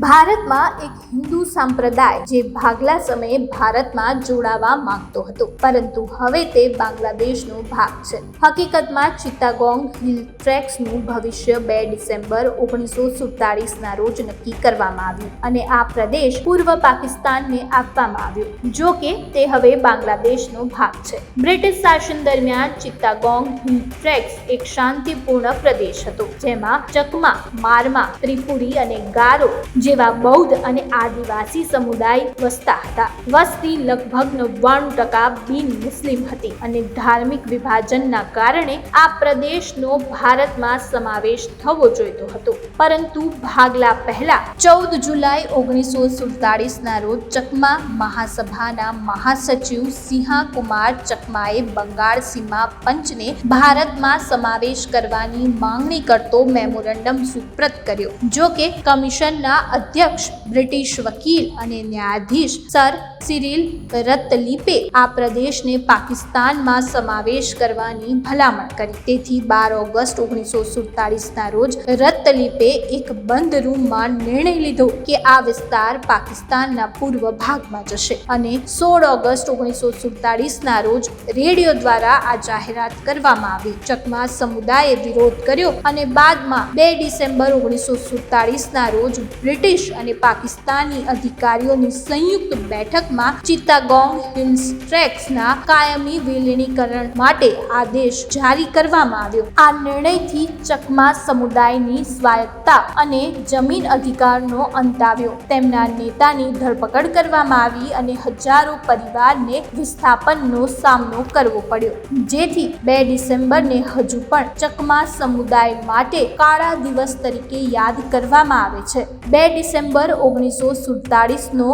ભારતમાં એક હિન્દુ સંપ્રદાય જે ભાગલા સમયે ભારતમાં જોડાવા માંગતો હતો, પરંતુ હવે તે બાંગ્લાદેશનો ભાગ છે. હકીકતમાં ચિત્તાગોંગ હિલ ટ્રેક્સનું ભવિષ્ય 2 ડિસેમ્બર 1947ના રોજ નક્કી કરવામાં આવ્યું અને આ પ્રદેશ પૂર્વ પાકિસ્તાનને આપવામાં આવ્યો. જો કે તે હવે બાંગ્લાદેશનો ભાગ છે. બ્રિટિશ શાસન દરમિયાન ચિત્તાગોંગ હિલ ટ્રેક્સ એક શાંતિપૂર્ણ પ્રદેશ હતો, જેમાં ચકમા, મારમા, ત્રિપુરી અને ગારો જેવા બૌદ્ધ અને આદિવાસી સમુદાય વસતા હતા. વસ્તી લગભગ 99% બિન મુસ્લિમ હતી અને ધાર્મિક વિભાજનના કારણે આ પ્રદેશનો ભારતમાં સમાવેશ થવો જોઈતો હતો. પરંતુ ભાગલા પહેલા 14 જુલાઈ 1947ના રોજ ચકમા મહાસભાના મહાસચિવ સિંહા કુમાર ચકમાએ બંગાળ સીમા પંચને ભારતમાં સમાવેશ કરવાની માંગણી કરતો મેમોરેન્ડમ સુપ્રત કર્યો. જો કે કમિશનના અધ્યક્ષ બ્રિટિશ વકીલ અને ન્યાયાધીશ સર સિરિલ રતલીપે આ પ્રદેશને પાકિસ્તાનમાં સમાવેશ કરવાની ભલામણ કરી. તેથી 12 ઓગસ્ટ 1947ના રોજ રતલીપે એક બંધ રૂમમાં નિર્ણય લીધો કે આ વિસ્તાર પાકિસ્તાનના પૂર્વ ભાગમાં જશે અને 16 ઓગસ્ટ 1947ના રોજ રેડિયો દ્વારા આ જાહેરાત કરવામાં આવી. ચકમા સમુદાયે વિરોધ કર્યો અને બાદમાં 2 ડિસેમ્બર 1947ના રોજ બ્રિટિશ અને પાકિસ્તાની અધિકારીઓની સંયુક્ત બેઠકમાં ચિત્તાગોંગ હિલ્સ ટ્રેક્સના કાયમી વિલીનીકરણ માટે આદેશ જારી કરવામાં આવ્યો. આ નિર્ણયથી ચકમા સમુદાયની સ્વાયત્તતા અને જમીન અધિકારનો અંત આવ્યો. તેમના નેતાની ધરપકડ કરવામાં આવી અને હજારો પરિવારને વિસ્થાપનનો સામનો કરવો પડ્યો, જેથી 2 ડિસેમ્બરને હજુ પણ ચકમા સમુદાય માટે કાળા દિવસ તરીકે યાદ કરવામાં આવે છે. 2 ડિસેમ્બર 1947નો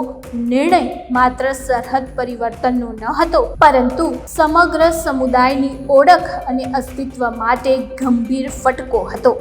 નિર્ણય માત્ર સરહદ પરિવર્તનનો ન હતો, પરંતુ સમગ્ર સમુદાયની ઓળખ અને અસ્તિત્વ માટે ગંભીર ફટકો હતો.